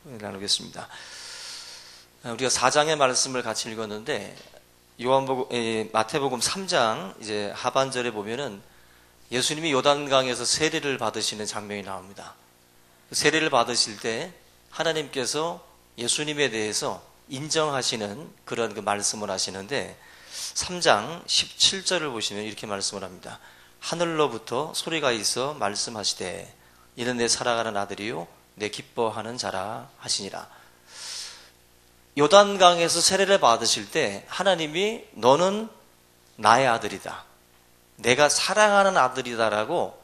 나누겠습니다. 우리가 4장의 말씀을 같이 읽었는데 마태복음 3장 이제 하반절에 보면은 예수님이 요단강에서 세례를 받으시는 장면이 나옵니다. 세례를 받으실 때 하나님께서 예수님에 대해서 인정하시는 그런 말씀을 하시는데 3장 17절을 보시면 이렇게 말씀을 합니다. 하늘로부터 소리가 있어 말씀하시되 이는 내 사랑하는 아들이요 내 기뻐하는 자라 하시니라. 요단강에서 세례를 받으실 때 하나님이 너는 나의 아들이다, 내가 사랑하는 아들이다라고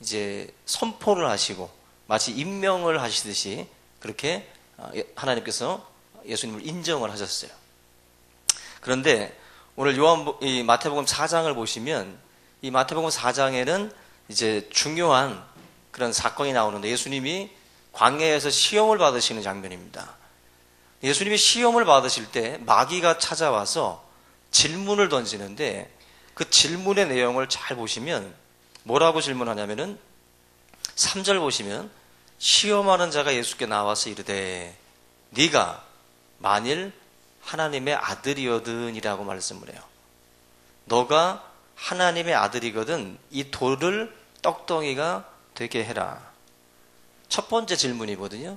이제 선포를 하시고 마치 임명을 하시듯이 그렇게 하나님께서 예수님을 인정을 하셨어요. 그런데 오늘 이 마태복음 4장을 보시면 이 마태복음 4장에는 이제 중요한 그런 사건이 나오는데 예수님이 광야에서 시험을 받으시는 장면입니다. 예수님이 시험을 받으실 때 마귀가 찾아와서 질문을 던지는데 그 질문의 내용을 잘 보시면 뭐라고 질문하냐면은 3절 보시면 시험하는 자가 예수께 나와서 이르되 네가 만일 하나님의 아들이거든이라고 말씀을 해요. 너가 하나님의 아들이거든 이 돌을 떡덩이가 되게 해라. 첫 번째 질문이거든요.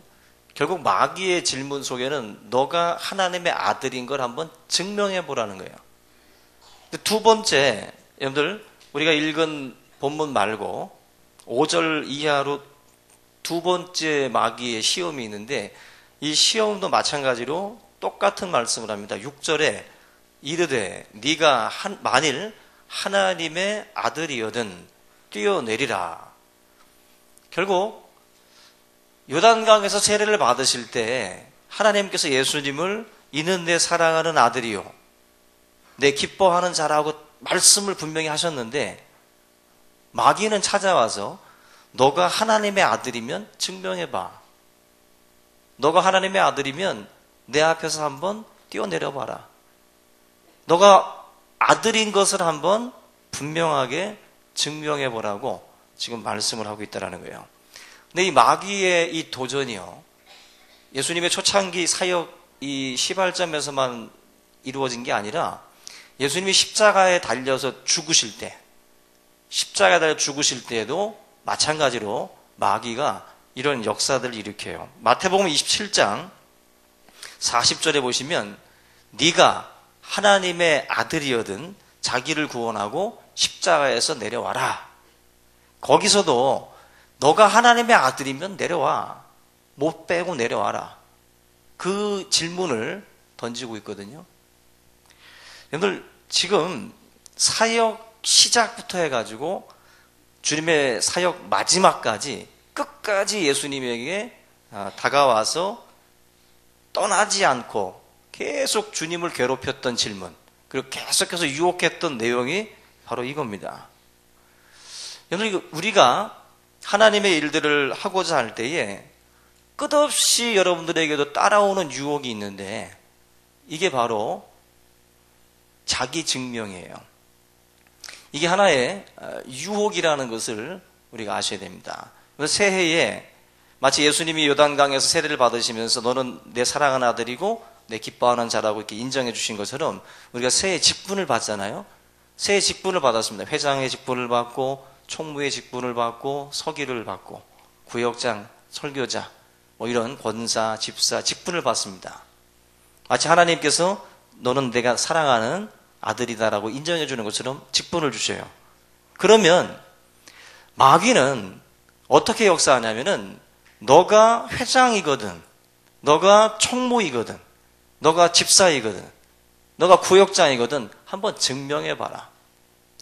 결국 마귀의 질문 속에는 너가 하나님의 아들인 걸 한번 증명해 보라는 거예요. 두 번째, 여러분들 우리가 읽은 본문 말고 5절 이하로 두 번째 마귀의 시험이 있는데 이 시험도 마찬가지로 똑같은 말씀을 합니다. 6절에 이르되 네가 만일 하나님의 아들이거든 뛰어내리라. 결국 요단강에서 세례를 받으실 때 하나님께서 예수님을 이는 내 사랑하는 아들이요 내 기뻐하는 자라고 말씀을 분명히 하셨는데 마귀는 찾아와서 너가 하나님의 아들이면 증명해봐. 너가 하나님의 아들이면 내 앞에서 한번 뛰어내려봐라. 너가 아들인 것을 한번 분명하게 증명해보라고 지금 말씀을 하고 있다는 거예요. 근데 이 마귀의 이 도전이요, 예수님의 초창기 사역 이 시발점에서만 이루어진 게 아니라 예수님이 십자가에 달려서 죽으실 때, 십자가에 달려 죽으실 때에도 마찬가지로 마귀가 이런 역사들을 일으켜요. 마태복음 27장 40절에 보시면 네가 하나님의 아들이거든 자기를 구원하고 십자가에서 내려와라. 거기서도 너가 하나님의 아들이면 내려와. 못 빼고 내려와라. 그 질문을 던지고 있거든요. 여러분들 지금 사역 시작부터 해가지고 주님의 사역 마지막까지 끝까지 예수님에게 다가와서 떠나지 않고 계속 주님을 괴롭혔던 질문, 그리고 계속해서 유혹했던 내용이 바로 이겁니다. 여러분 우리가 하나님의 일들을 하고자 할 때에 끝없이 여러분들에게도 따라오는 유혹이 있는데 이게 바로 자기 증명이에요. 이게 하나의 유혹이라는 것을 우리가 아셔야 됩니다. 새해에 마치 예수님이 요단강에서 세례를 받으시면서 너는 내 사랑하는 아들이고 내 기뻐하는 자라고 이렇게 인정해 주신 것처럼 우리가 새해 직분을 받잖아요. 새해 직분을 받았습니다. 회장의 직분을 받고 총무의 직분을 받고 서기를 받고 구역장, 설교자, 이런 권사, 집사 직분을 받습니다. 마치 하나님께서 너는 내가 사랑하는 아들이다라고 인정해 주는 것처럼 직분을 주셔요. 그러면 마귀는 어떻게 역사하냐면은 너가 회장이거든, 너가 총무이거든, 너가 집사이거든, 너가 구역장이거든 한번 증명해봐라.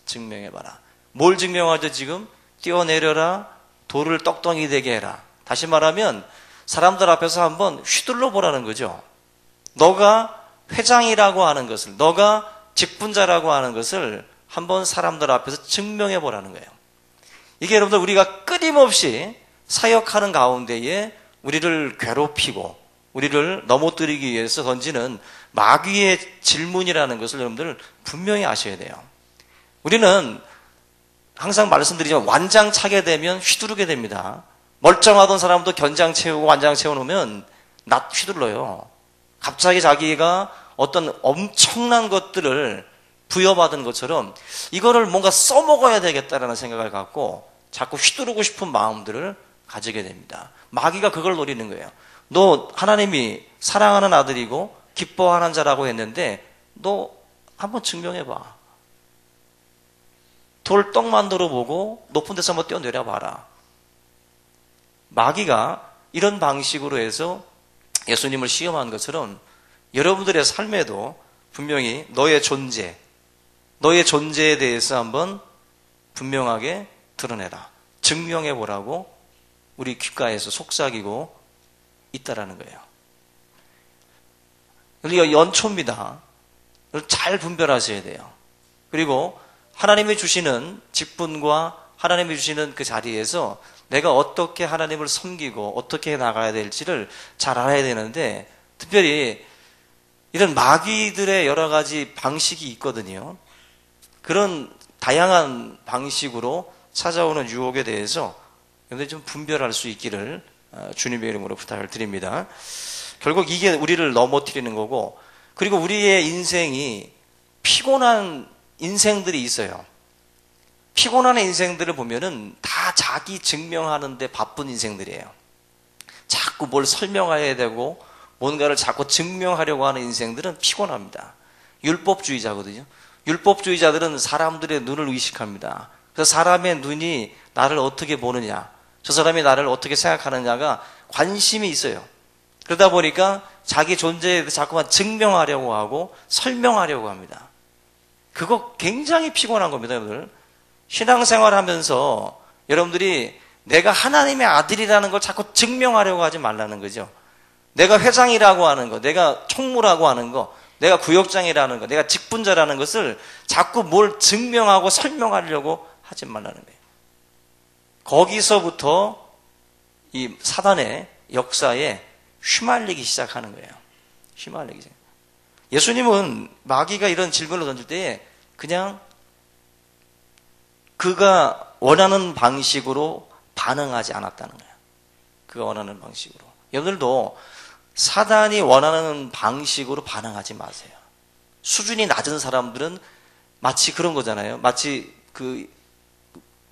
증명해봐라. 뭘 증명하죠 지금? 뛰어내려라, 돌을 떡덩이 되게 해라. 다시 말하면 사람들 앞에서 한번 휘둘러 보라는 거죠. 너가 회장이라고 하는 것을, 너가 직분자라고 하는 것을 한번 사람들 앞에서 증명해 보라는 거예요. 이게 여러분들 우리가 끊임없이 사역하는 가운데에 우리를 괴롭히고 우리를 넘어뜨리기 위해서 던지는 마귀의 질문이라는 것을 여러분들 분명히 아셔야 돼요. 우리는 항상 말씀드리지만 완장 차게 되면 휘두르게 됩니다. 멀쩡하던 사람도 견장 채우고 완장 채워놓으면 낯 휘둘러요. 갑자기 자기가 어떤 엄청난 것들을 부여받은 것처럼 이거를 뭔가 써먹어야 되겠다라는 생각을 갖고 자꾸 휘두르고 싶은 마음들을 가지게 됩니다. 마귀가 그걸 노리는 거예요. 너 하나님이 사랑하는 아들이고 기뻐하는 자라고 했는데 너 한번 증명해봐. 돌 떡 만들어 보고 높은 데서 한번 뛰어내려 봐라. 마귀가 이런 방식으로 해서 예수님을 시험한 것처럼 여러분들의 삶에도 분명히 너의 존재에 대해서 한번 분명하게 드러내라. 증명해 보라고 우리 귓가에서 속삭이고 있다라는 거예요. 우리가 연초입니다. 잘 분별하셔야 돼요. 그리고 하나님이 주시는 직분과 하나님이 주시는 그 자리에서 내가 어떻게 하나님을 섬기고 어떻게 나가야 될지를 잘 알아야 되는데, 특별히 이런 마귀들의 여러 가지 방식이 있거든요. 그런 다양한 방식으로 찾아오는 유혹에 대해서 여러분들이 좀 분별할 수 있기를 주님의 이름으로 부탁을 드립니다. 결국 이게 우리를 넘어뜨리는 거고, 그리고 우리의 인생이 피곤한 인생들이 있어요. 피곤한 인생들을 보면은 다 자기 증명하는데 바쁜 인생들이에요. 자꾸 뭘 설명해야 되고 뭔가를 자꾸 증명하려고 하는 인생들은 피곤합니다. 율법주의자거든요. 율법주의자들은 사람들의 눈을 의식합니다. 그래서 사람의 눈이 나를 어떻게 보느냐, 저 사람이 나를 어떻게 생각하느냐가 관심이 있어요. 그러다 보니까 자기 존재에 대해서 자꾸만 증명하려고 하고 설명하려고 합니다. 그거 굉장히 피곤한 겁니다, 여러분들. 신앙생활 하면서 여러분들이 내가 하나님의 아들이라는 걸 자꾸 증명하려고 하지 말라는 거죠. 내가 회장이라고 하는 거, 내가 총무라고 하는 거, 내가 구역장이라는 거, 내가 직분자라는 것을 자꾸 뭘 증명하고 설명하려고 하지 말라는 거예요. 거기서부터 이 사단의 역사에 휘말리기 시작하는 거예요. 휘말리기 시작. 예수님은 마귀가 이런 질문을 던질 때에 그냥 그가 원하는 방식으로 반응하지 않았다는 거예요. 그가 원하는 방식으로. 여러분들도 사단이 원하는 방식으로 반응하지 마세요. 수준이 낮은 사람들은 마치 그런 거잖아요. 마치 그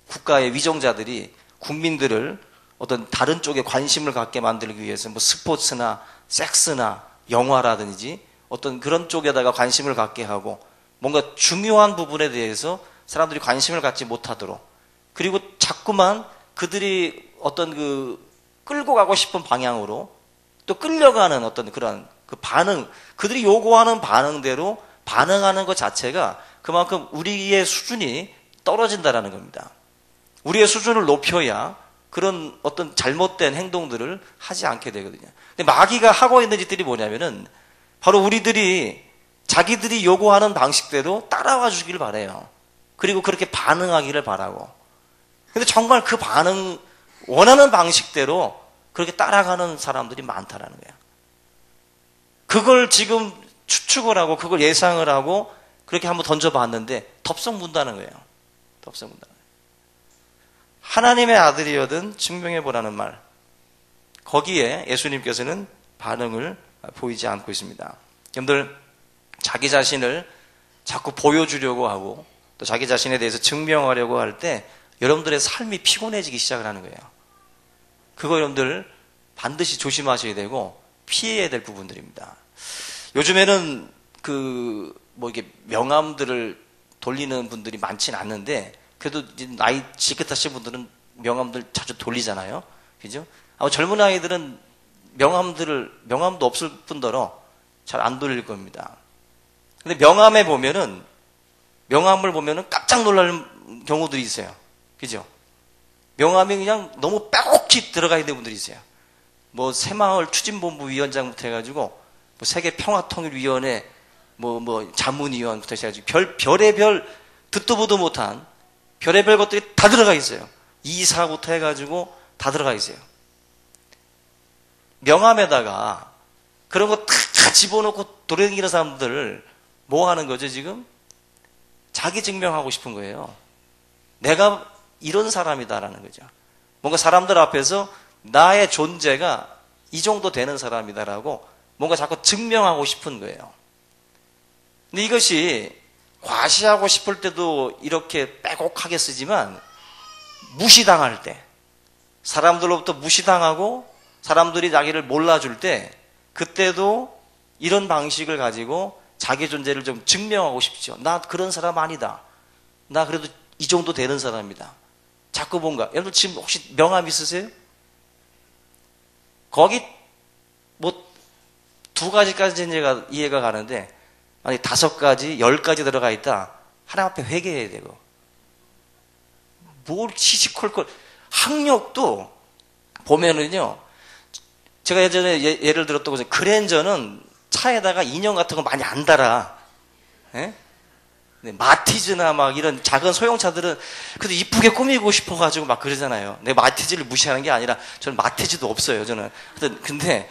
국가의 위정자들이 국민들을 어떤 다른 쪽에 관심을 갖게 만들기 위해서 뭐 스포츠나 섹스나 영화라든지 어떤 그런 쪽에다가 관심을 갖게 하고 뭔가 중요한 부분에 대해서 사람들이 관심을 갖지 못하도록, 그리고 자꾸만 그들이 어떤 그 끌고 가고 싶은 방향으로 또 끌려가는 어떤 그런 그 반응, 그들이 요구하는 반응대로 반응하는 것 자체가 그만큼 우리의 수준이 떨어진다라는 겁니다. 우리의 수준을 높여야 그런 어떤 잘못된 행동들을 하지 않게 되거든요. 근데 마귀가 하고 있는 짓들이 뭐냐면은 바로 우리들이 자기들이 요구하는 방식대로 따라와 주기를 바라요. 그리고 그렇게 반응하기를 바라고. 근데 정말 그 반응, 원하는 방식대로 그렇게 따라가는 사람들이 많다라는 거예요. 그걸 지금 추측을 하고 그걸 예상을 하고 그렇게 한번 던져봤는데 덥석 문다는 거예요. 덥석 문다는 거예요. 하나님의 아들이거든 증명해보라는 말. 거기에 예수님께서는 반응을 보이지 않고 있습니다. 여러분들 자기 자신을 자꾸 보여주려고 하고 또 자기 자신에 대해서 증명하려고 할 때 여러분들의 삶이 피곤해지기 시작을 하는 거예요. 그거 여러분들 반드시 조심하셔야 되고 피해야 될 부분들입니다. 요즘에는 뭐 이게 명함들을 돌리는 분들이 많지는 않는데 그래도 나이 지긋하신 분들은 명함들 자주 돌리잖아요. 그죠? 아마 젊은 아이들은 명함도 없을 뿐더러 잘 안 돌릴 겁니다. 근데 명함을 보면은 깜짝 놀랄 경우들이 있어요. 그죠? 명함이 그냥 너무 빼곡히 들어가 있는 분들이 있어요. 뭐 새마을 추진본부 위원장부터 해가지고 뭐 세계평화통일위원회 뭐 자문위원부터 해가지고 별의별 듣도 보도 못한 별의별 것들이 다 들어가 있어요. 이사부터 해가지고 다 들어가 있어요. 명함에다가 그런 거 다 집어넣고 돌아다니는 사람들을 뭐 하는 거죠 지금? 자기 증명하고 싶은 거예요. 내가 이런 사람이다라는 거죠. 뭔가 사람들 앞에서 나의 존재가 이 정도 되는 사람이다라고 뭔가 자꾸 증명하고 싶은 거예요. 근데 이것이 과시하고 싶을 때도 이렇게 빼곡하게 쓰지만 무시당할 때, 사람들로부터 무시당하고 사람들이 자기를 몰라줄 때, 그때도 이런 방식을 가지고 자기 존재를 좀 증명하고 싶죠. 나 그런 사람 아니다. 나 그래도 이 정도 되는 사람이다. 자꾸 뭔가, 여러분 지금 혹시 명함 있으세요? 거기 뭐 2가지까지는 제가 이해가 가는데, 아니 5가지, 10가지 들어가 있다. 하나님 앞에 회개해야 되고. 뭘 시시콜콜. 학력도 보면은요, 제가 예전에 예를 들었던 것은 그랜저는 차에다가 인형 같은 거 많이 안 달아. 예? 마티즈나 막 이런 작은 소형차들은 그래도 이쁘게 꾸미고 싶어가지고 막 그러잖아요. 내 마티즈를 무시하는 게 아니라 저는 마티즈도 없어요. 저는. 근데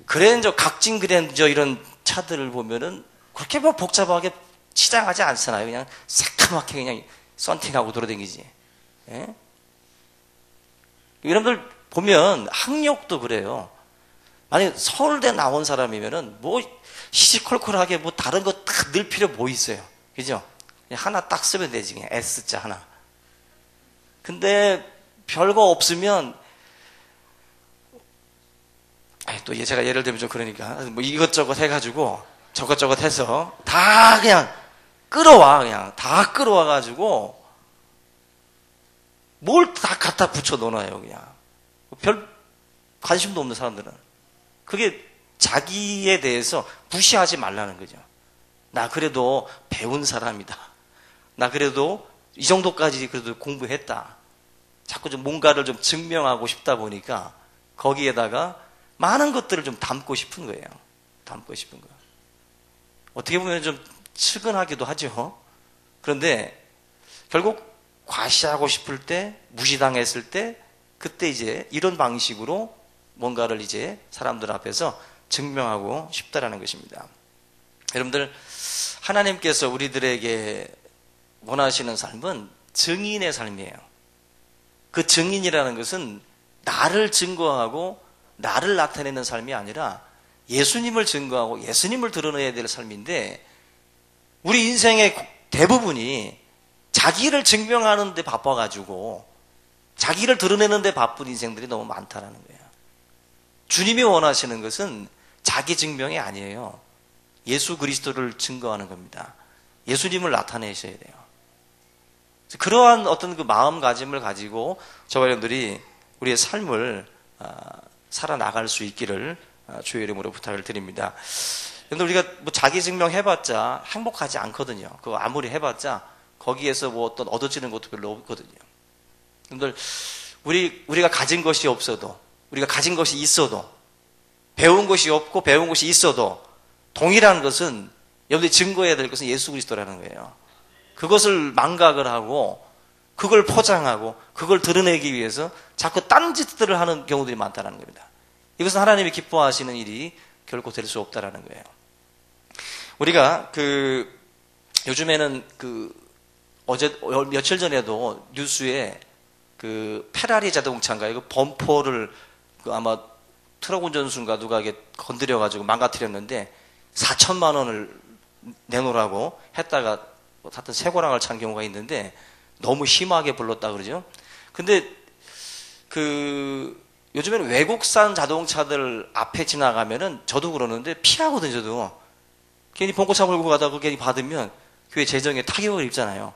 그랜저, 각진 그랜저 이런 차들을 보면은 그렇게 뭐 복잡하게 치장하지 않잖아요. 그냥 새카맣게 그냥 썬팅하고 돌아다니지. 예? 여러분들 보면 학력도 그래요. 만약 서울대 나온 사람이면은 뭐 시시콜콜하게 뭐 다른 거 딱 넣을 필요 뭐 있어요. 그죠? 그냥 하나 딱 쓰면 되지. 그냥 S자 하나. 근데 별거 없으면, 또 제가 예를 들면 좀 그러니까 뭐 이것저것 해가지고 저것저것 해서 다 그냥 끌어와. 그냥 다 끌어와가지고 뭘 다 갖다 붙여 놓아요. 그냥 별 관심도 없는 사람들은. 그게 자기에 대해서 무시하지 말라는 거죠. 나 그래도 배운 사람이다. 나 그래도 이 정도까지 그래도 공부했다. 자꾸 좀 뭔가를 좀 증명하고 싶다 보니까 거기에다가 많은 것들을 좀 담고 싶은 거예요. 담고 싶은 거. 어떻게 보면 좀 측은하기도 하죠. 그런데 결국 과시하고 싶을 때, 무시당했을 때, 그때 이제 이런 방식으로 뭔가를 이제 사람들 앞에서 증명하고 싶다라는 것입니다. 여러분들, 하나님께서 우리들에게 원하시는 삶은 증인의 삶이에요. 그 증인이라는 것은 나를 증거하고 나를 나타내는 삶이 아니라 예수님을 증거하고 예수님을 드러내야 될 삶인데, 우리 인생의 대부분이 자기를 증명하는 데 바빠가지고 자기를 드러내는 데 바쁜 인생들이 너무 많다라는 거예요. 주님이 원하시는 것은 자기 증명이 아니에요. 예수 그리스도를 증거하는 겁니다. 예수님을 나타내셔야 돼요. 그러한 어떤 그 마음가짐을 가지고 저와 여러분들이 우리의 삶을 살아나갈 수 있기를 주의 이름으로 부탁을 드립니다. 여러분들, 우리가 뭐 자기 증명 해봤자 행복하지 않거든요. 그거 아무리 해봤자 거기에서 뭐 어떤 얻어지는 것도 별로 없거든요. 여러분들, 우리가 가진 것이 없어도, 우리가 가진 것이 있어도, 배운 것이 없고 배운 것이 있어도 동일한 것은, 여러분들이 증거해야 될 것은 예수 그리스도라는 거예요. 그것을 망각을 하고 그걸 포장하고 그걸 드러내기 위해서 자꾸 딴짓들을 하는 경우들이 많다는 겁니다. 이것은 하나님이 기뻐하시는 일이 결코 될 수 없다라는 거예요. 우리가 요즘에는 어제 며칠 전에도 뉴스에 페라리 자동차인가요? 그 범퍼를 아마 트럭 운전수인가 누가 이게 건드려가지고 망가뜨렸는데 4천만 원을 내놓으라고 했다가 하여튼 쇠고랑을 찬 경우가 있는데 너무 심하게 불렀다 그러죠. 근데 요즘에는 외국산 자동차들 앞에 지나가면은 저도 그러는데 피하거든요. 저도 괜히 봉고차 몰고 가다가 괜히 받으면 교회 재정에 타격을 입잖아요.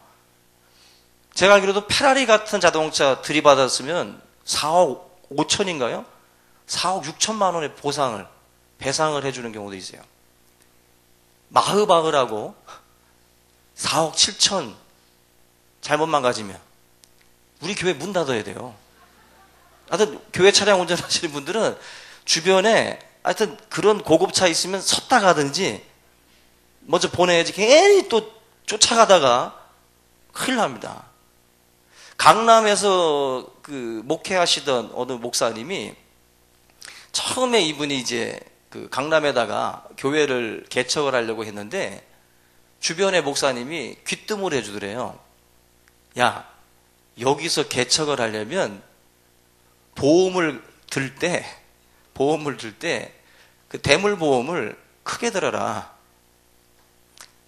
제가 알기로도 페라리 같은 자동차 들이받았으면 4억 5천인가요? 4억 6천만 원의 배상을 해주는 경우도 있어요. 마흐바흐라고 4억 7천 잘못만 가지면 우리 교회 문 닫아야 돼요. 하여튼 교회 차량 운전하시는 분들은 주변에 하여튼 그런 고급차 있으면 섰다 가든지 먼저 보내야지 괜히 또 쫓아가다가 큰일 납니다. 강남에서 목회하시던 어느 목사님이 처음에 이분이 이제 강남에다가 교회를 개척을 하려고 했는데 주변의 목사님이 귀뜸을 해주더래요. 야, 여기서 개척을 하려면 보험을 들 때 보험을 들 때 그 대물 보험을 크게 들어라.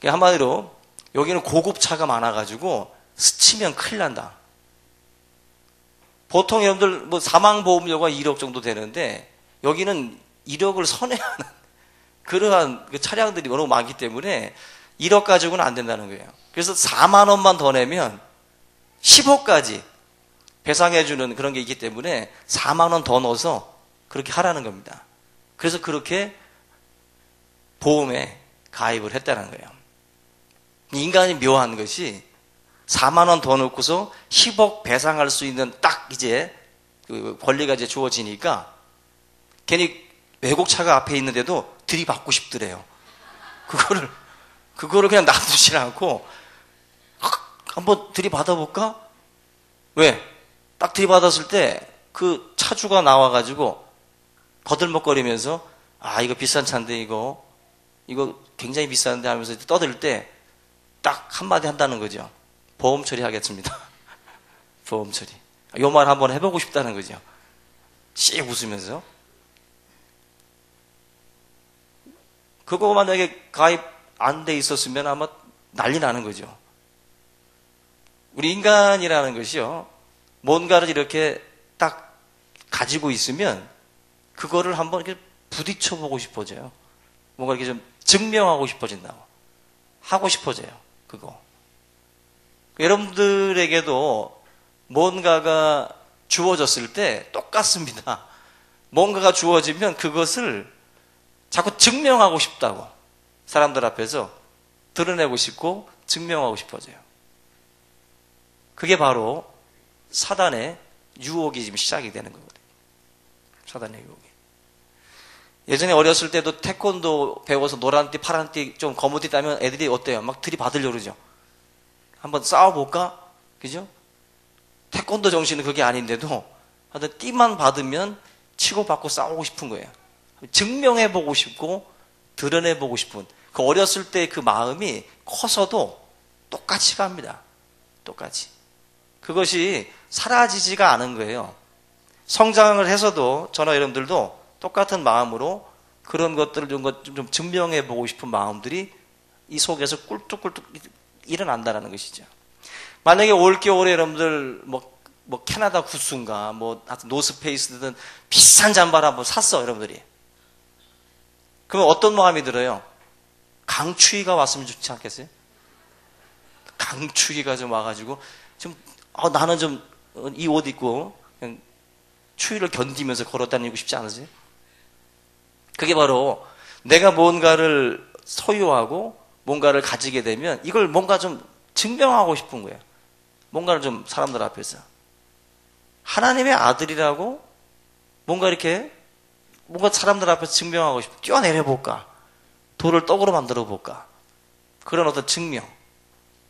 한마디로 여기는 고급차가 많아가지고 스치면 큰일 난다. 보통 여러분들 뭐 사망보험료가 1억 정도 되는데 여기는 1억을 선회하는 그러한 그 차량들이 너무 많기 때문에 1억 가지고는 안 된다는 거예요. 그래서 4만 원만 더 내면 10억까지 배상해주는 그런 게 있기 때문에 4만 원 더 넣어서 그렇게 하라는 겁니다. 그래서 그렇게 보험에 가입을 했다는 거예요. 인간이 묘한 것이 4만 원 더 넣고서 10억 배상할 수 있는 딱 이제 그 권리가 이제 주어지니까 괜히 외국차가 앞에 있는데도 들이받고 싶더래요. 그거를 그냥 놔두지 않고 한번 들이받아볼까? 왜? 딱 들이받았을 때 그 차주가 나와가지고 거들먹거리면서 아 이거 비싼 차인데 이거 굉장히 비싼데 하면서 떠들 때 딱 한마디 한다는 거죠. 보험 처리하겠습니다. 보험 처리. 요 말 한번 해보고 싶다는 거죠. 씩 웃으면서. 그거 만약에 가입 안 돼 있었으면 아마 난리 나는 거죠. 우리 인간이라는 것이요. 뭔가를 이렇게 딱 가지고 있으면 그거를 한번 이렇게 부딪혀 보고 싶어져요. 뭔가 이렇게 좀 증명하고 싶어진다고. 하고 싶어져요. 그거. 여러분들에게도 뭔가가 주어졌을 때 똑같습니다. 뭔가가 주어지면 그것을 자꾸 증명하고 싶다고. 사람들 앞에서 드러내고 싶고 증명하고 싶어져요. 그게 바로 사단의 유혹이 지금 시작이 되는 거거든요. 사단의 유혹이. 예전에 어렸을 때도 태권도 배워서 노란띠, 파란띠, 좀 검은띠 따면 애들이 어때요? 막 들이받으려고 그러죠. 한번 싸워볼까? 그죠? 태권도 정신은 그게 아닌데도 하여튼 띠만 받으면 치고받고 싸우고 싶은 거예요. 증명해보고 싶고 드러내보고 싶은 그 어렸을 때 그 마음이 커서도 똑같이 갑니다. 똑같이. 그것이 사라지지가 않은 거예요. 성장을 해서도 저나 여러분들도 똑같은 마음으로 그런 것들을 좀 증명해보고 싶은 마음들이 이 속에서 꿀뚝꿀뚝 일어난다는 것이죠. 만약에 올겨울에 여러분들 뭐 캐나다 구스인가 뭐 노스페이스든 비싼 잠바를 한번 샀어 여러분들이. 그러면 어떤 마음이 들어요? 강추위가 왔으면 좋지 않겠어요? 강추위가 좀 와가지고 좀 나는 좀 이 옷 입고 그냥 추위를 견디면서 걸어 다니고 싶지 않으세요? 그게 바로 내가 뭔가를 소유하고 뭔가를 가지게 되면 이걸 뭔가 좀 증명하고 싶은 거예요. 뭔가를 좀 사람들 앞에서. 하나님의 아들이라고 뭔가 이렇게 뭔가 사람들 앞에서 증명하고 싶어. 뛰어내려 볼까? 돌을 떡으로 만들어 볼까? 그런 어떤 증명.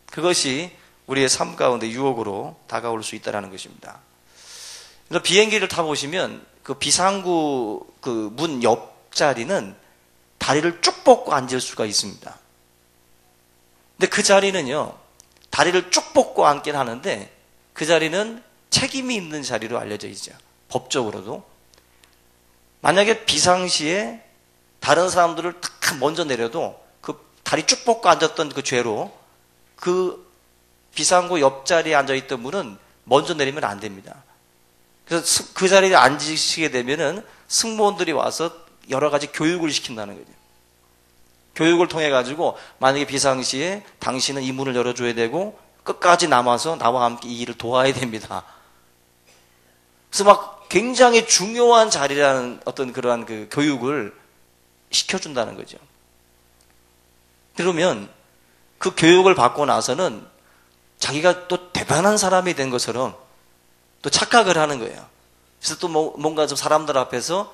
그것이 우리의 삶 가운데 유혹으로 다가올 수 있다는 것입니다. 그래서 비행기를 타보시면 그 비상구 그 문 옆자리는 다리를 쭉 뻗고 앉을 수가 있습니다. 근데 그 자리는요, 다리를 쭉 뻗고 앉긴 하는데 그 자리는 책임이 있는 자리로 알려져 있죠. 법적으로도. 만약에 비상시에 다른 사람들을 탁 먼저 내려도 그 다리 쭉 뻗고 앉았던 그 죄로 그 비상구 옆자리에 앉아있던 분은 먼저 내리면 안 됩니다. 그래서 그 자리에 앉으시게 되면은 승무원들이 와서 여러 가지 교육을 시킨다는 거죠. 교육을 통해 가지고 만약에 비상시에 당신은 이 문을 열어줘야 되고 끝까지 남아서 나와 함께 이 일을 도와야 됩니다. 그래서 막 굉장히 중요한 자리라는 어떤 그러한 그 교육을 시켜준다는 거죠. 그러면 그 교육을 받고 나서는 자기가 또 대단한 사람이 된 것처럼 또 착각을 하는 거예요. 그래서 또 뭔가 좀 사람들 앞에서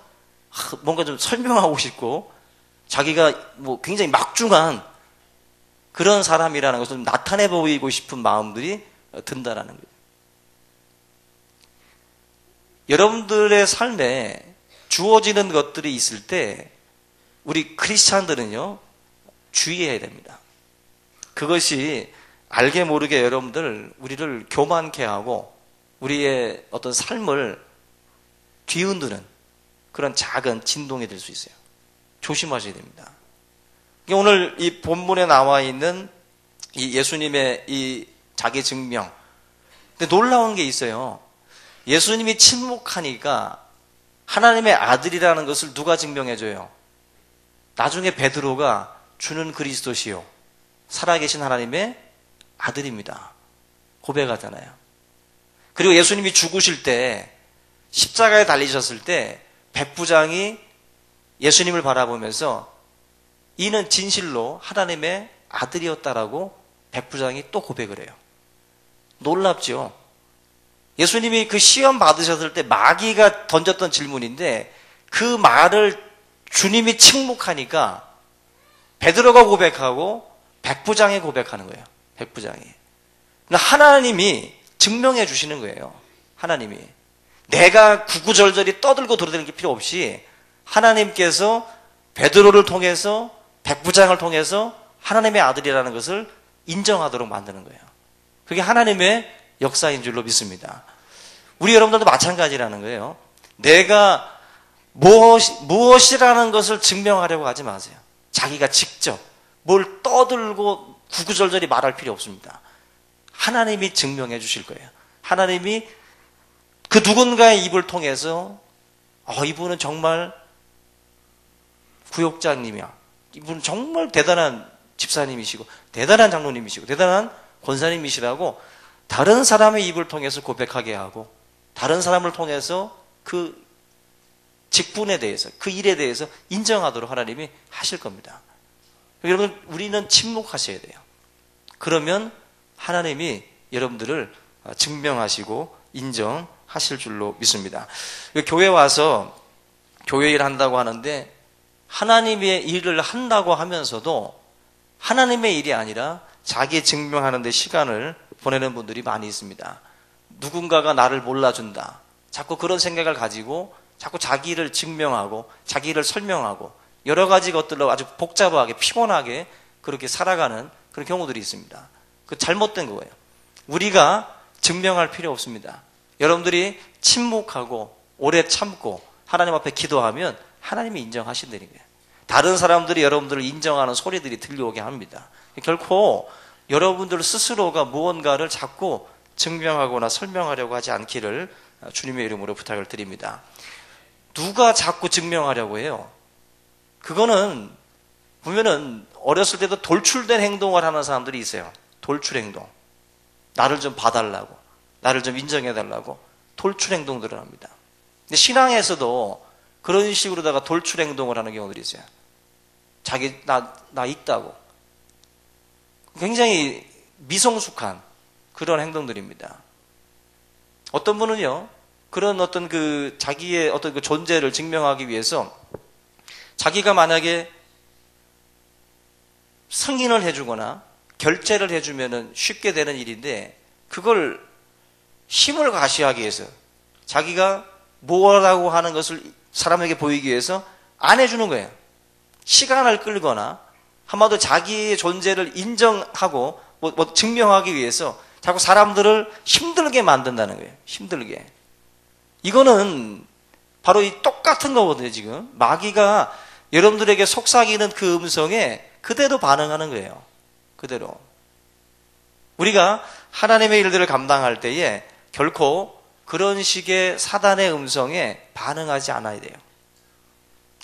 뭔가 좀 설명하고 싶고 자기가 뭐 굉장히 막중한 그런 사람이라는 것을 좀 나타내 보이고 싶은 마음들이 든다라는 거예요. 여러분들의 삶에 주어지는 것들이 있을 때 우리 크리스찬들은요 주의해야 됩니다. 그것이 알게 모르게 여러분들 우리를 교만케 하고 우리의 어떤 삶을 뒤흔드는 그런 작은 진동이 될 수 있어요. 조심하셔야 됩니다. 오늘 이 본문에 나와 있는 이 예수님의 이 자기 증명. 근데 놀라운 게 있어요. 예수님이 침묵하니까 하나님의 아들이라는 것을 누가 증명해줘요? 나중에 베드로가 주는 그리스도시요 살아계신 하나님의 아들입니다. 고백하잖아요. 그리고 예수님이 죽으실 때 십자가에 달리셨을 때 백부장이 예수님을 바라보면서 이는 진실로 하나님의 아들이었다라고 백부장이 또 고백을 해요. 놀랍죠? 예수님이 그 시험 받으셨을 때 마귀가 던졌던 질문인데 그 말을 주님이 침묵하니까 베드로가 고백하고 백부장이 고백하는 거예요. 백부장이. 하나님이 증명해 주시는 거예요. 하나님이. 내가 구구절절히 떠들고 돌아다니는 게 필요 없이 하나님께서 베드로를 통해서 백부장을 통해서 하나님의 아들이라는 것을 인정하도록 만드는 거예요. 그게 하나님의 역사인 줄로 믿습니다. 우리 여러분들도 마찬가지라는 거예요. 내가 무엇이라는 것을 증명하려고 하지 마세요. 자기가 직접 뭘 떠들고 구구절절히 말할 필요 없습니다. 하나님이 증명해 주실 거예요. 하나님이 그 누군가의 입을 통해서 이분은 정말 구역장님이야. 이분은 정말 대단한 집사님이시고 대단한 장로님이시고 대단한 권사님이시라고 다른 사람의 입을 통해서 고백하게 하고 다른 사람을 통해서 그 직분에 대해서 그 일에 대해서 인정하도록 하나님이 하실 겁니다. 여러분 우리는 침묵하셔야 돼요. 그러면 하나님이 여러분들을 증명하시고 인정하실 줄로 믿습니다. 교회 와서 교회 일 한다고 하는데 하나님의 일을 한다고 하면서도 하나님의 일이 아니라 자기 증명하는 데 시간을 보내는 분들이 많이 있습니다. 누군가가 나를 몰라준다. 자꾸 그런 생각을 가지고 자꾸 자기를 증명하고 자기를 설명하고 여러 가지 것들로 아주 복잡하게 피곤하게 그렇게 살아가는 그런 경우들이 있습니다. 그 잘못된 거예요. 우리가 증명할 필요 없습니다. 여러분들이 침묵하고 오래 참고 하나님 앞에 기도하면 하나님이 인정하신다는 거예요. 다른 사람들이 여러분들을 인정하는 소리들이 들려오게 합니다. 결코 여러분들 스스로가 무언가를 자꾸 증명하거나 설명하려고 하지 않기를 주님의 이름으로 부탁을 드립니다. 누가 자꾸 증명하려고 해요? 그거는 보면은 어렸을 때도 돌출된 행동을 하는 사람들이 있어요. 돌출 행동. 나를 좀 봐달라고, 나를 좀 인정해달라고 돌출 행동들을 합니다. 근데 신앙에서도 그런 식으로다가 돌출 행동을 하는 경우들이 있어요. 자기 나 있다고. 굉장히 미성숙한 그런 행동들입니다. 어떤 분은요, 그런 어떤 그 자기의 어떤 그 존재를 증명하기 위해서 자기가 만약에 승인을 해주거나 결제를 해주면은 쉽게 되는 일인데 그걸 힘을 과시하기 위해서 자기가 뭐라고 하는 것을 사람에게 보이기 위해서 안 해주는 거예요. 시간을 끌거나 한마디로 자기의 존재를 인정하고 뭐 증명하기 위해서 자꾸 사람들을 힘들게 만든다는 거예요. 힘들게. 이거는 바로 이 똑같은 거거든요. 지금 마귀가 여러분들에게 속삭이는 그 음성에 그대로 반응하는 거예요. 그대로. 우리가 하나님의 일들을 감당할 때에 결코 그런 식의 사단의 음성에 반응하지 않아야 돼요.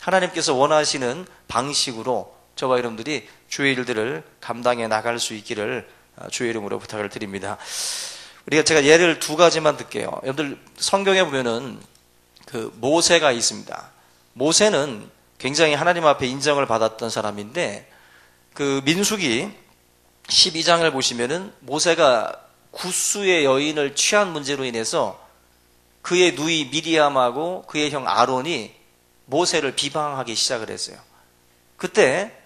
하나님께서 원하시는 방식으로 저와 여러분들이 주의 일들을 감당해 나갈 수 있기를 주의 이름으로 부탁을 드립니다. 제가 예를 두 가지만 들게요. 여러분들 성경에 보면은 그 모세가 있습니다. 모세는 굉장히 하나님 앞에 인정을 받았던 사람인데 그 민수기 12장을 보시면은 모세가 구스의 여인을 취한 문제로 인해서 그의 누이 미리암하고 그의 형 아론이 모세를 비방하기 시작을 했어요. 그때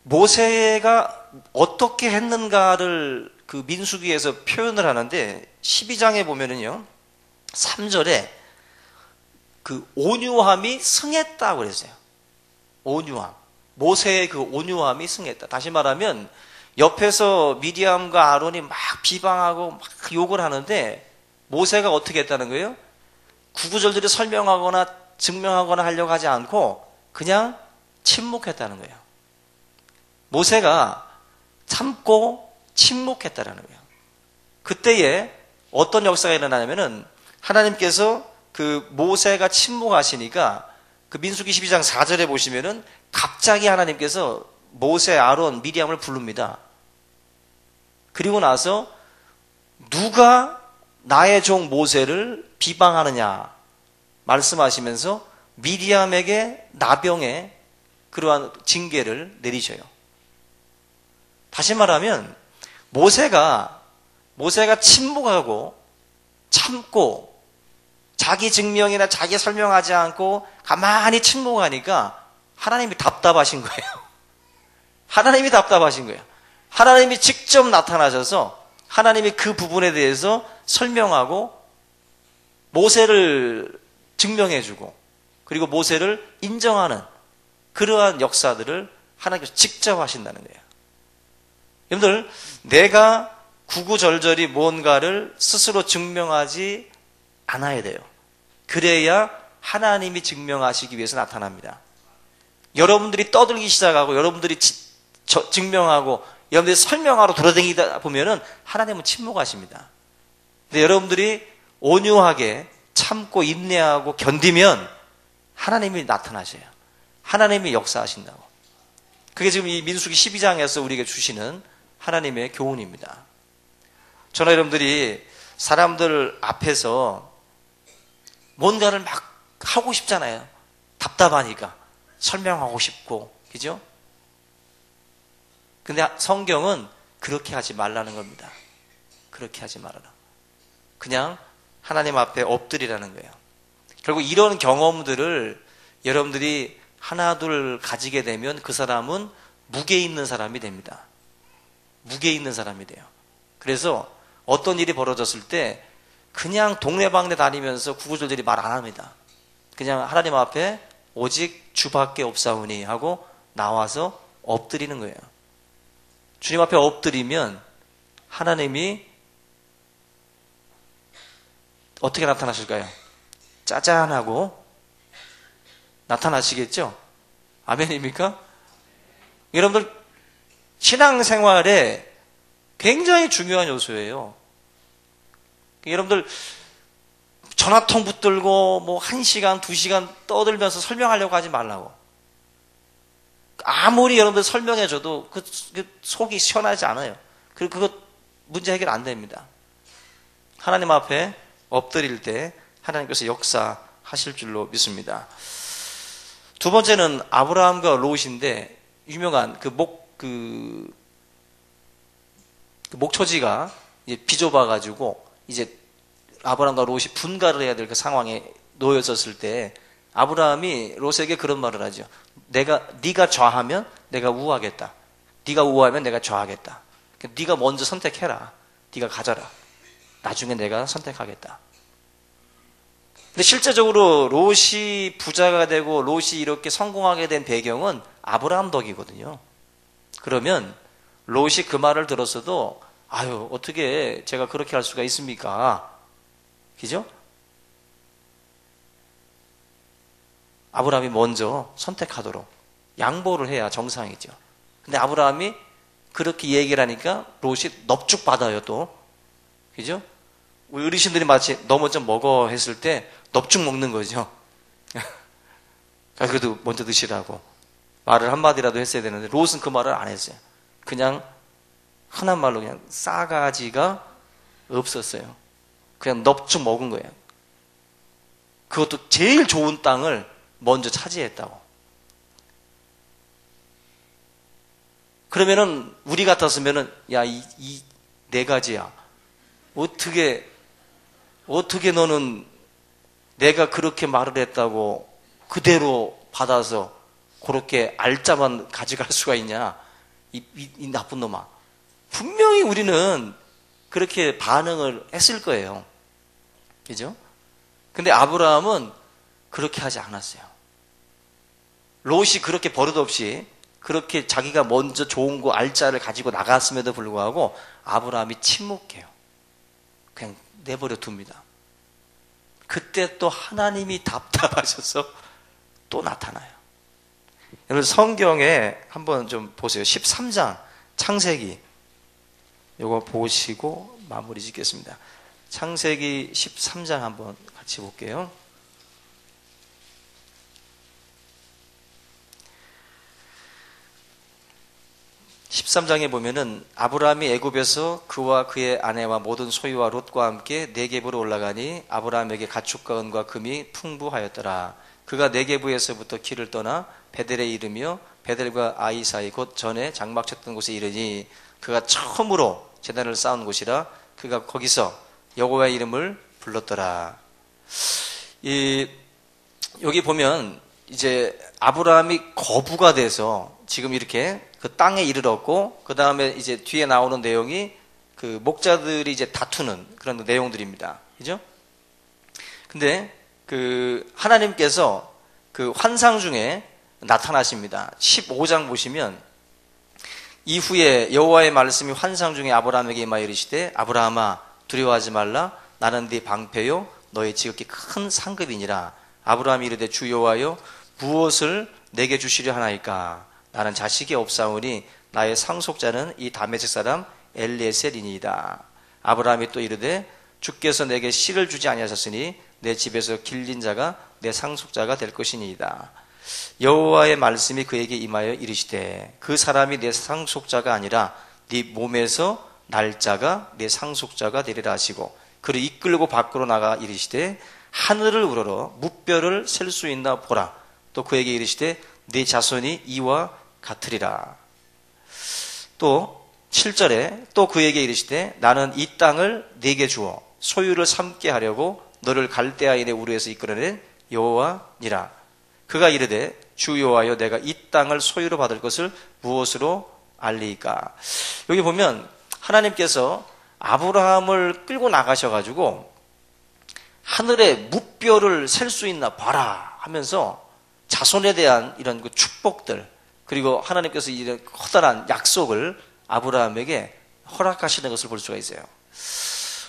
모세가 어떻게 했는가를 그 민수기에서 표현을 하는데 12장에 보면은요 3절에 그 온유함이 승했다고 그랬어요. 온유함. 모세의 그 온유함이 승했다. 다시 말하면 옆에서 미리암과 아론이 막 비방하고 막 욕을 하는데 모세가 어떻게 했다는 거예요? 구구절절히 설명하거나 증명하거나 하려고 하지 않고 그냥 침묵했다는 거예요. 모세가 참고 침묵했다는 거예요. 그때에 어떤 역사가 일어나냐면은 하나님께서 그 모세가 침묵하시니까 그 민수기 12장 4절에 보시면은 갑자기 하나님께서 모세, 아론, 미리암을 부릅니다. 그리고 나서 누가 나의 종 모세를 비방하느냐 말씀하시면서 미리암에게 나병의 그러한 징계를 내리셔요. 다시 말하면 모세가 침묵하고 참고 자기 증명이나 자기 설명하지 않고 가만히 침묵하니까 하나님이 답답하신 거예요. 하나님이 답답하신 거예요. 하나님이 직접 나타나셔서 하나님이 그 부분에 대해서 설명하고 모세를 증명해주고 그리고 모세를 인정하는 그러한 역사들을 하나님께서 직접 하신다는 거예요. 여러분들, 내가 구구절절히 뭔가를 스스로 증명하지 않아야 돼요. 그래야 하나님이 증명하시기 위해서 나타납니다. 여러분들이 떠들기 시작하고 여러분들이 증명하고 여러분들이 설명하러 돌아다니다 보면은 하나님은 침묵하십니다. 근데 여러분들이 온유하게 참고 인내하고 견디면 하나님이 나타나셔요. 하나님이 역사하신다고. 그게 지금 이 민수기 12장에서 우리에게 주시는 하나님의 교훈입니다. 저는 여러분들이 사람들 앞에서 뭔가를 막 하고 싶잖아요. 답답하니까. 설명하고 싶고, 그죠? 근데 성경은 그렇게 하지 말라는 겁니다. 그렇게 하지 말아라. 그냥 하나님 앞에 엎드리라는 거예요. 결국 이런 경험들을 여러분들이 하나 둘 가지게 되면 그 사람은 무게 있는 사람이 됩니다. 무게 있는 사람이 돼요. 그래서 어떤 일이 벌어졌을 때 그냥 동네방네 다니면서 구구절절히 말 안 합니다. 그냥 하나님 앞에 오직 주밖에 없사오니 하고 나와서 엎드리는 거예요. 주님 앞에 엎드리면 하나님이 어떻게 나타나실까요? 짜잔하고 나타나시겠죠? 아멘입니까? 여러분들 신앙생활에 굉장히 중요한 요소예요. 여러분들 전화통 붙들고 뭐 1시간, 2시간 떠들면서 설명하려고 하지 말라고. 아무리 여러분들 설명해줘도 그 속이 시원하지 않아요. 그리고 그거 문제 해결 안 됩니다. 하나님 앞에 엎드릴 때 하나님께서 역사하실 줄로 믿습니다. 두 번째는 아브라함과 롯인데 유명한 목초지가 이제 비좁아가지고 이제 아브라함과 롯이 분가를 해야 될 그 상황에 놓여졌을 때 아브라함이 롯에게 그런 말을 하죠. 네가 좌하면 내가 우하겠다. 네가 우하면 내가 좌하겠다. 네가 먼저 선택해라. 네가 가져라. 나중에 내가 선택하겠다. 근데 실제적으로 롯이 부자가 되고 롯이 이렇게 성공하게 된 배경은 아브라함 덕이거든요. 그러면 롯이 그 말을 들었어도 아유 어떻게 제가 그렇게 할 수가 있습니까? 그죠? 아브라함이 먼저 선택하도록 양보를 해야 정상이죠. 근데 아브라함이 그렇게 얘기를 하니까 롯이 넙죽 받아요 또. 그죠? 우리 어르신들이 마치 너 먼저 먹어 했을 때 넙죽 먹는 거죠. 그래도 먼저 드시라고 말을 한마디라도 했어야 되는데 롯은 그 말을 안 했어요. 그냥 흔한 말로 그냥 싸가지가 없었어요. 그냥 넙죽 먹은 거예요. 그것도 제일 좋은 땅을 먼저 차지했다고. 그러면은 우리 같았으면은 야, 이 네 가지야. 어떻게 너는 내가 그렇게 말을 했다고 그대로 받아서 그렇게 알짜만 가져갈 수가 있냐? 이 나쁜 놈아. 분명히 우리는 그렇게 반응을 했을 거예요. 그죠? 근데 아브라함은 그렇게 하지 않았어요. 롯이 그렇게 버릇없이 그렇게 자기가 먼저 좋은 거 알짜를 가지고 나갔음에도 불구하고 아브라함이 침묵해요. 그냥 내버려 둡니다. 그때 또 하나님이 답답하셔서 또 나타나요. 여러분 성경에 한번 좀 보세요. 13장 창세기 요거 보시고 마무리 짓겠습니다. 창세기 13장 한번 같이 볼게요. 13장에 보면은 아브라함이 애굽에서 그와 그의 아내와 모든 소유와 롯과 함께 네겝으로 올라가니 아브라함에게 가축과 은과 금이 풍부하였더라. 그가 네겝에서부터 길을 떠나 베델에 이르며 베델과 아이 사이 곧 전에 장막 쳤던 곳에 이르니 그가 처음으로 제단을 쌓은 곳이라 그가 거기서 여호와의 이름을 불렀더라. 여기 보면 이제 아브라함이 거부가 돼서 지금 이렇게 그 땅에 이르렀고, 그 다음에 이제 뒤에 나오는 내용이 그 목자들이 이제 다투는 그런 내용들입니다. 그죠? 근데 그 하나님께서 그 환상 중에 나타나십니다. 15장 보시면 이후에 여호와의 말씀이 환상 중에 아브라함에게 임하여 이르시되 아브라함아 두려워하지 말라 나는 네 방패요 너의 지극히 큰 상급이니라. 아브라함이 이르되 주 여호와여 무엇을 내게 주시려 하나이까? 나는 자식이 없사오니 나의 상속자는 이 다메섹 사람 엘리에셀이니이다. 아브라함이 또 이르되 주께서 내게 씨를 주지 아니하셨으니 내 집에서 길린 자가 내 상속자가 될 것이니이다. 여호와의 말씀이 그에게 임하여 이르시되 그 사람이 내 상속자가 아니라 네 몸에서 날 자가 내 상속자가 되리라 하시고 그를 이끌고 밖으로 나가 이르시되 하늘을 우러러 무뼈를 셀 수 있나 보라. 또 그에게 이르시되 네 자손이 이와 같으리라. 또 7절에 또 그에게 이르시되 나는 이 땅을 네게 주어 소유를 삼게 하려고 너를 갈대아인의 우르에서 이끌어낸 여호와니라. 그가 이르되 주 여호와여 내가 이 땅을 소유로 받을 것을 무엇으로 알리이까? 여기 보면 하나님께서 아브라함을 끌고 나가셔가지고 하늘에 무뼈를 셀 수 있나 봐라 하면서 자손에 대한 이런 그 축복들, 그리고 하나님께서 이런 커다란 약속을 아브라함에게 허락하시는 것을 볼 수가 있어요.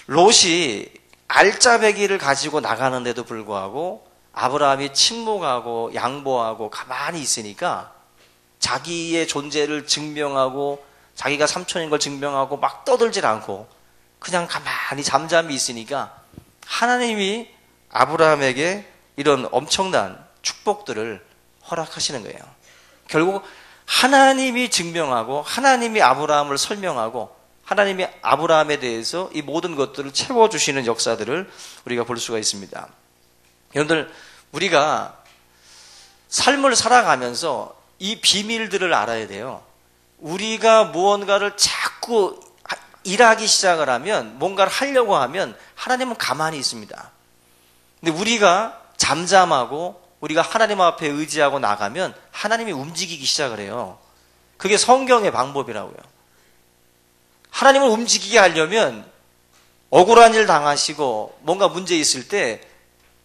롯이 알짜배기를 가지고 나가는데도 불구하고 아브라함이 침묵하고 양보하고 가만히 있으니까 자기의 존재를 증명하고 자기가 삼촌인 걸 증명하고 막 떠들질 않고 그냥 가만히 잠잠히 있으니까 하나님이 아브라함에게 이런 엄청난 축복들을 허락하시는 거예요. 결국 하나님이 증명하고 하나님이 아브라함을 설명하고 하나님이 아브라함에 대해서 이 모든 것들을 채워주시는 역사들을 우리가 볼 수가 있습니다. 여러분들 우리가 삶을 살아가면서 이 비밀들을 알아야 돼요. 우리가 무언가를 자꾸 일하기 시작을 하면 뭔가를 하려고 하면 하나님은 가만히 있습니다. 근데 우리가 잠잠하고 우리가 하나님 앞에 의지하고 나가면 하나님이 움직이기 시작을 해요. 그게 성경의 방법이라고요. 하나님을 움직이게 하려면 억울한 일 당하시고 뭔가 문제 있을 때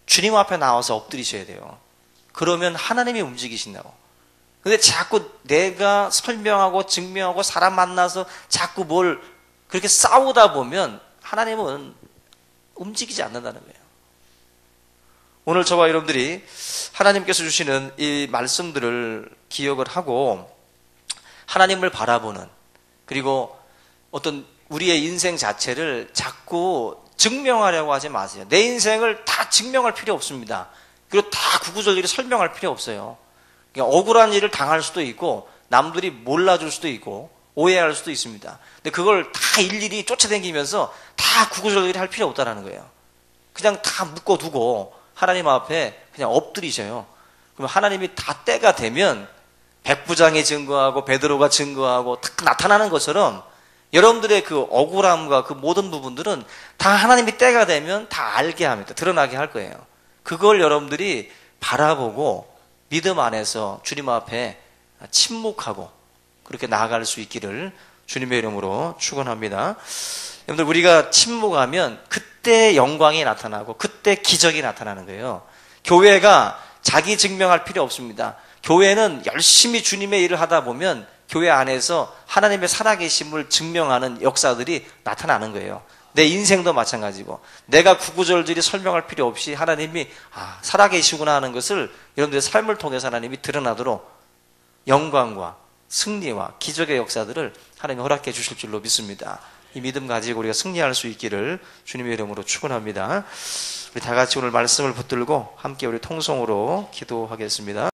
주님 앞에 나와서 엎드리셔야 돼요. 그러면 하나님이 움직이신다고. 근데 자꾸 내가 설명하고 증명하고 사람 만나서 자꾸 뭘 그렇게 싸우다 보면 하나님은 움직이지 않는다는 거예요. 오늘 저와 여러분들이 하나님께서 주시는 이 말씀들을 기억을 하고 하나님을 바라보는, 그리고 어떤 우리의 인생 자체를 자꾸 증명하려고 하지 마세요. 내 인생을 다 증명할 필요 없습니다. 그리고 다 구구절절히 설명할 필요 없어요. 그러니까 억울한 일을 당할 수도 있고 남들이 몰라줄 수도 있고 오해할 수도 있습니다. 근데 그걸 다 일일이 쫓아다니면서 다 구구절절히 할 필요 없다는 거예요. 그냥 다 묶어두고 하나님 앞에 그냥 엎드리셔요. 그럼 하나님이 다 때가 되면 백부장이 증거하고 베드로가 증거하고 딱 나타나는 것처럼 여러분들의 그 억울함과 그 모든 부분들은 다 하나님이 때가 되면 다 알게 합니다. 드러나게 할 거예요. 그걸 여러분들이 바라보고 믿음 안에서 주님 앞에 침묵하고 그렇게 나아갈 수 있기를 주님의 이름으로 축원합니다. 여러분들 우리가 침묵하면 그때 영광이 나타나고 그때 기적이 나타나는 거예요. 교회가 자기 증명할 필요 없습니다. 교회는 열심히 주님의 일을 하다 보면 교회 안에서 하나님의 살아계심을 증명하는 역사들이 나타나는 거예요. 내 인생도 마찬가지고 내가 구구절절히 설명할 필요 없이 하나님이 살아계시구나 하는 것을 여러분들의 삶을 통해서 하나님이 드러나도록 영광과 승리와 기적의 역사들을 하나님이 허락해 주실 줄로 믿습니다. 이 믿음 가지고 우리가 승리할 수 있기를 주님의 이름으로 축원합니다. 우리 다 같이 오늘 말씀을 붙들고 함께 우리 통성으로 기도하겠습니다.